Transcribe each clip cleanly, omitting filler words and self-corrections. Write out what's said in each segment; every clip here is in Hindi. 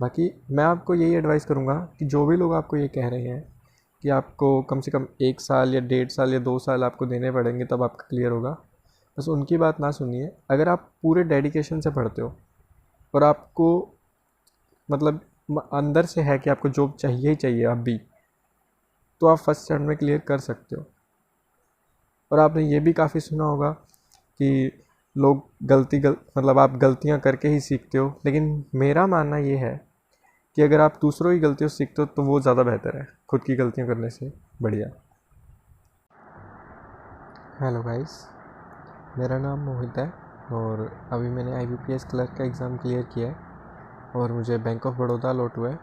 बाकी मैं आपको यही एडवाइस करूँगा कि जो भी लोग आपको ये कह रहे हैं कि आपको कम से कम 1 साल या 1.5 साल या 2 साल आपको देने पड़ेंगे तब आपका क्लियर होगा, बस उनकी बात ना सुनिए। अगर आप पूरे डेडिकेशन से पढ़ते हो और आपको मतलब अंदर से है कि आपको जॉब चाहिए ही चाहिए अभी, तो आप फर्स्ट अटेम्प्ट में क्लियर कर सकते हो। और आपने ये भी काफ़ी सुना होगा कि लोग मतलब आप गलतियां करके ही सीखते हो, लेकिन मेरा मानना ये है कि अगर आप दूसरों की गलतियों से सीखते हो तो वो ज़्यादा बेहतर है खुद की गलतियां करने से बढ़िया। हेलो गाइस, मेरा नाम मोहित है और अभी मैंने IBPS क्लर्क का एग्ज़ाम क्लियर किया है और मुझे बैंक ऑफ बड़ौदा अलॉट हुआ है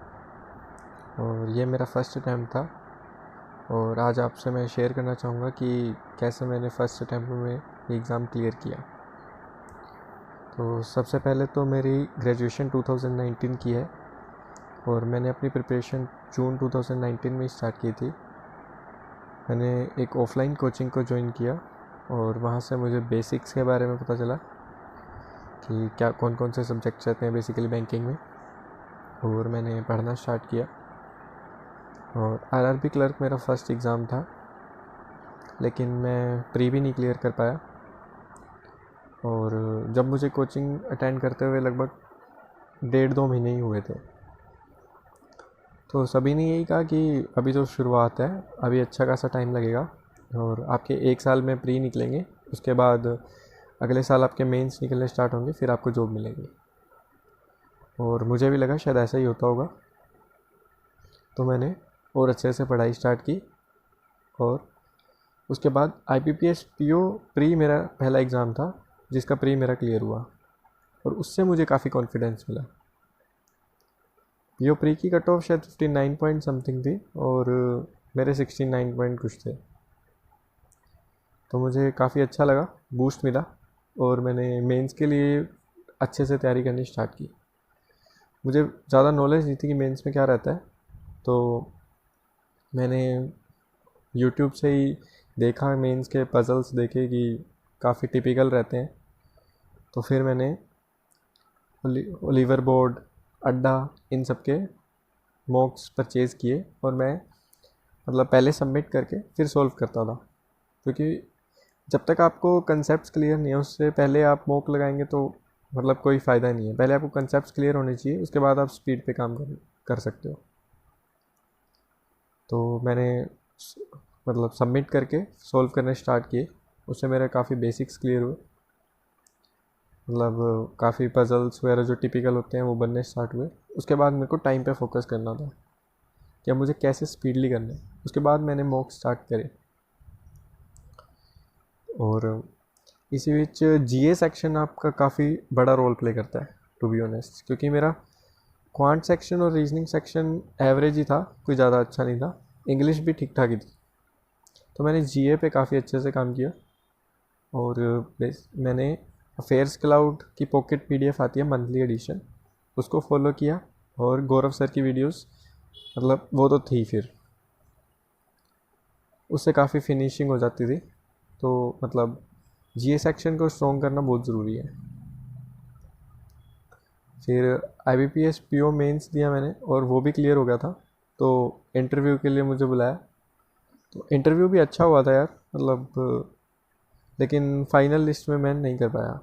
और ये मेरा फर्स्ट अटैम्प्ट था। और आज आपसे मैं शेयर करना चाहूँगा कि कैसे मैंने फ़र्स्ट अटैम्प्ट में ये एग्ज़ाम क्लियर किया। तो सबसे पहले तो मेरी ग्रेजुएशन 2019 की है और मैंने अपनी प्रिपरेशन जून 2019 में स्टार्ट की थी। मैंने एक ऑफलाइन कोचिंग को ज्वाइन किया और वहाँ से मुझे बेसिक्स के बारे में पता चला कि क्या कौन कौन से सब्जेक्ट्स रहते हैं बेसिकली बैंकिंग में, और मैंने पढ़ना स्टार्ट किया। और RRB क्लर्क मेरा फर्स्ट एग्ज़ाम था, लेकिन मैं प्री भी नहीं क्लियर कर पाया। और जब मुझे कोचिंग अटेंड करते हुए लगभग 1.5-2 महीने ही हुए थे, तो सभी ने यही कहा कि अभी तो शुरुआत है, अभी अच्छा खासा टाइम लगेगा और आपके 1 साल में प्री निकलेंगे, उसके बाद अगले साल आपके मेंस निकलने स्टार्ट होंगे, फिर आपको जॉब मिलेगी। और मुझे भी लगा शायद ऐसा ही होता होगा, तो मैंने और अच्छे से पढ़ाई स्टार्ट की। और उसके बाद IBPS PO प्री मेरा पहला एग्ज़ाम था जिसका प्री मेरा क्लियर हुआ और उससे मुझे काफ़ी कॉन्फिडेंस मिला। PO प्री की कट ऑफ शायद 59 पॉइंट समथिंग थी और मेरे 69 पॉइंट कुछ थे, तो मुझे काफ़ी अच्छा लगा, बूस्ट मिला और मैंने मेंस के लिए अच्छे से तैयारी करनी स्टार्ट की। मुझे ज़्यादा नॉलेज नहीं थी कि मेंस में क्या रहता है, तो मैंने यूट्यूब से ही देखा, मेंस के पज़ल्स देखे कि काफ़ी टिपिकल रहते हैं, तो फिर मैंने ओलिवर बोर्ड, अड्डा, इन सब के मॉक्स परचेज़ किए और मैं मतलब पहले सबमिट करके फिर सॉल्व करता था, क्योंकि जब तक आपको कंसेप्ट्स क्लियर नहीं है उससे पहले आप मॉक लगाएंगे तो मतलब कोई फ़ायदा नहीं है। पहले आपको कंसेप्ट्स क्लियर होने चाहिए, उसके बाद आप स्पीड पे काम कर सकते हो। तो मैंने मतलब सबमिट करके सॉल्व करने स्टार्ट किए, उससे मेरे काफ़ी बेसिक्स क्लियर हुए, मतलब काफ़ी पज़ल्स वगैरह जो टिपिकल होते हैं वो बनने स्टार्ट हुए। उसके बाद मेरे को टाइम पे फोकस करना था कि अब मुझे कैसे स्पीडली करना है। उसके बाद मैंने मॉक स्टार्ट करे और इसी बीच GA सेक्शन आपका काफ़ी बड़ा रोल प्ले करता है टू बी ऑनेस्ट, क्योंकि मेरा क्वांट सेक्शन और रीजनिंग सेक्शन एवरेज ही था, कोई ज़्यादा अच्छा नहीं था, इंग्लिश भी ठीक ठाक ही थी। तो मैंने GA पे काफ़ी अच्छे से काम किया और मैंने अफेयर्स क्लाउड की पॉकेट PDF आती है मंथली एडिशन, उसको फॉलो किया और गौरव सर की वीडियोस मतलब वो तो थी, फिर उससे काफ़ी फिनिशिंग हो जाती थी। तो मतलब GA सेक्शन को स्ट्रॉन्ग करना बहुत ज़रूरी है। फिर IBPS PO मेंस दिया मैंने और वो भी क्लियर हो गया था, तो इंटरव्यू के लिए मुझे बुलाया। तो इंटरव्यू भी अच्छा हुआ था यार, मतलब लेकिन फाइनल लिस्ट में मैं नहीं कर पाया।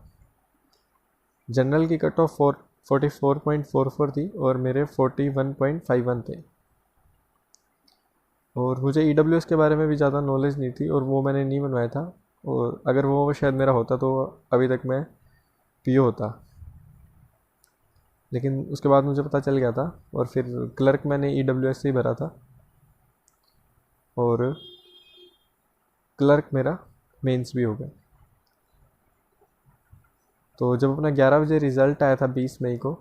जनरल की कट ऑफ 44.44 थी और मेरे 41.51 थे। और मुझे EWS के बारे में भी ज़्यादा नॉलेज नहीं थी और वो मैंने नहीं बनवाया था, और अगर वो शायद मेरा होता तो अभी तक मैं PO होता, लेकिन उसके बाद मुझे पता चल गया था और फिर क्लर्क मैंने EWS से ही भरा था और क्लर्क मेरा मेंस भी हो गया। तो जब अपना 11 बजे रिज़ल्ट आया था 20 मई को,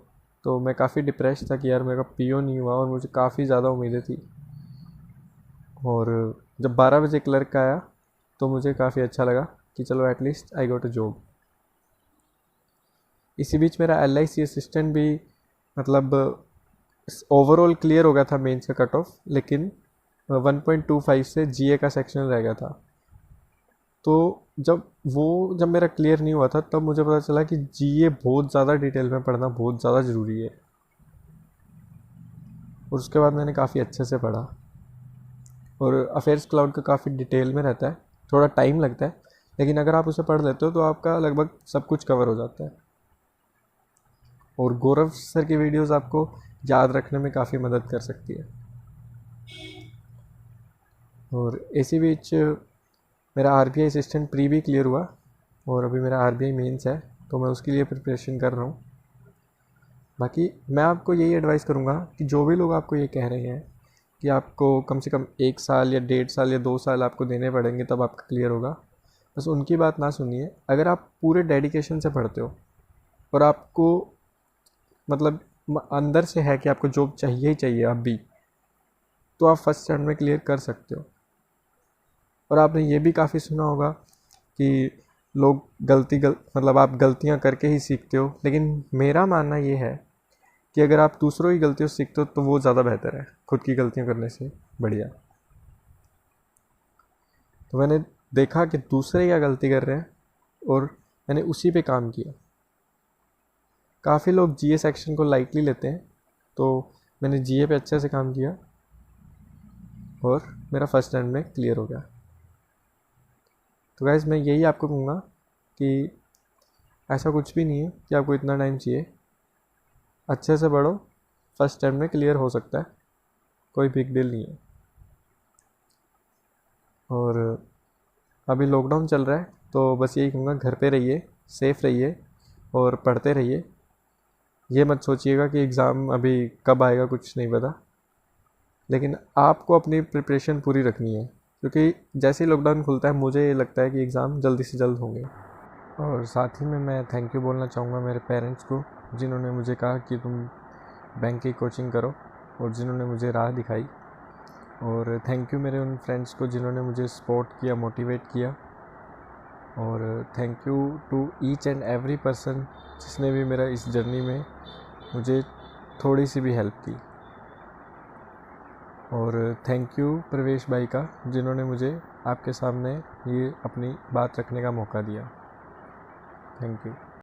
तो मैं काफ़ी डिप्रेस था कि यार मेरा PO नहीं हुआ और मुझे काफ़ी ज़्यादा उम्मीदें थी। और जब 12 बजे क्लर्क आया तो मुझे काफ़ी अच्छा लगा कि चलो at least I got a job. इसी बीच मेरा LIC असिस्टेंट भी मतलब ओवरऑल क्लियर हो गया था मेंस का कट ऑफ, लेकिन 1.25 से GA का सेक्शन रह गया था। तो जब मेरा क्लियर नहीं हुआ था तब मुझे पता चला कि GA बहुत ज़्यादा डिटेल में पढ़ना बहुत ज़्यादा ज़रूरी है। और उसके बाद मैंने काफ़ी अच्छे से पढ़ा। और अफेयर्स क्लाउड का काफ़ी डिटेल में रहता है, थोड़ा टाइम लगता है, लेकिन अगर आप उसे पढ़ लेते हो तो आपका लगभग सब कुछ कवर हो जाता है। और गौरव सर की वीडियोस आपको याद रखने में काफ़ी मदद कर सकती है। और इसी बीच मेरा RBI असिस्टेंट प्री भी क्लियर हुआ और अभी मेरा RBI मेंस है, तो मैं उसके लिए प्रिपरेशन कर रहा हूँ। बाकी मैं आपको यही एडवाइस करूँगा कि जो भी लोग आपको ये कह रहे हैं कि आपको कम से कम 1 साल या 1.5 साल या 2 साल आपको देने पड़ेंगे तब आपका क्लियर होगा, बस उनकी बात ना सुनिए। अगर आप पूरे डेडिकेशन से पढ़ते हो और आपको मतलब अंदर से है कि आपको जॉब चाहिए ही चाहिए अभी, तो आप फर्स्ट टर्म में क्लियर कर सकते हो। और आपने ये भी काफ़ी सुना होगा कि लोग मतलब आप गलतियाँ करके ही सीखते हो, लेकिन मेरा मानना ये है कि अगर आप दूसरों की गलतियों से सीखते हो तो वो ज़्यादा बेहतर है खुद की गलतियाँ करने से बढ़िया। तो मैंने देखा कि दूसरे क्या गलती कर रहे हैं और मैंने उसी पे काम किया। काफ़ी लोग GA सेक्शन को लाइटली लेते हैं, तो मैंने GA पे अच्छे से काम किया और मेरा फर्स्ट रैंक में क्लियर हो गया। तो गाइस मैं यही आपको कहूँगा कि ऐसा कुछ भी नहीं है कि आपको इतना टाइम चाहिए, अच्छे से पढ़ो, फर्स्ट टाइम में क्लियर हो सकता है, कोई बिग डील नहीं है। और अभी लॉकडाउन चल रहा है तो बस यही कहूँगा, घर पे रहिए, सेफ़ रहिए और पढ़ते रहिए। ये मत सोचिएगा कि एग्ज़ाम अभी कब आएगा कुछ नहीं पता, लेकिन आपको अपनी प्रिपरेशन पूरी रखनी है, क्योंकि जैसे ही लॉकडाउन खुलता है मुझे ये लगता है कि एग्ज़ाम जल्दी से जल्द होंगे। और साथ ही में मैं थैंक यू बोलना चाहूँगा मेरे पेरेंट्स को, जिन्होंने मुझे कहा कि तुम बैंक की कोचिंग करो और जिन्होंने मुझे राह दिखाई। और थैंक यू मेरे उन फ्रेंड्स को जिन्होंने मुझे सपोर्ट किया, मोटिवेट किया। और thank you to each and every person जिसने भी मेरा इस जर्नी में मुझे थोड़ी सी भी हेल्प की। और थैंक यू प्रवेश भाई का, जिन्होंने मुझे आपके सामने ये अपनी बात रखने का मौका दिया। Thank you.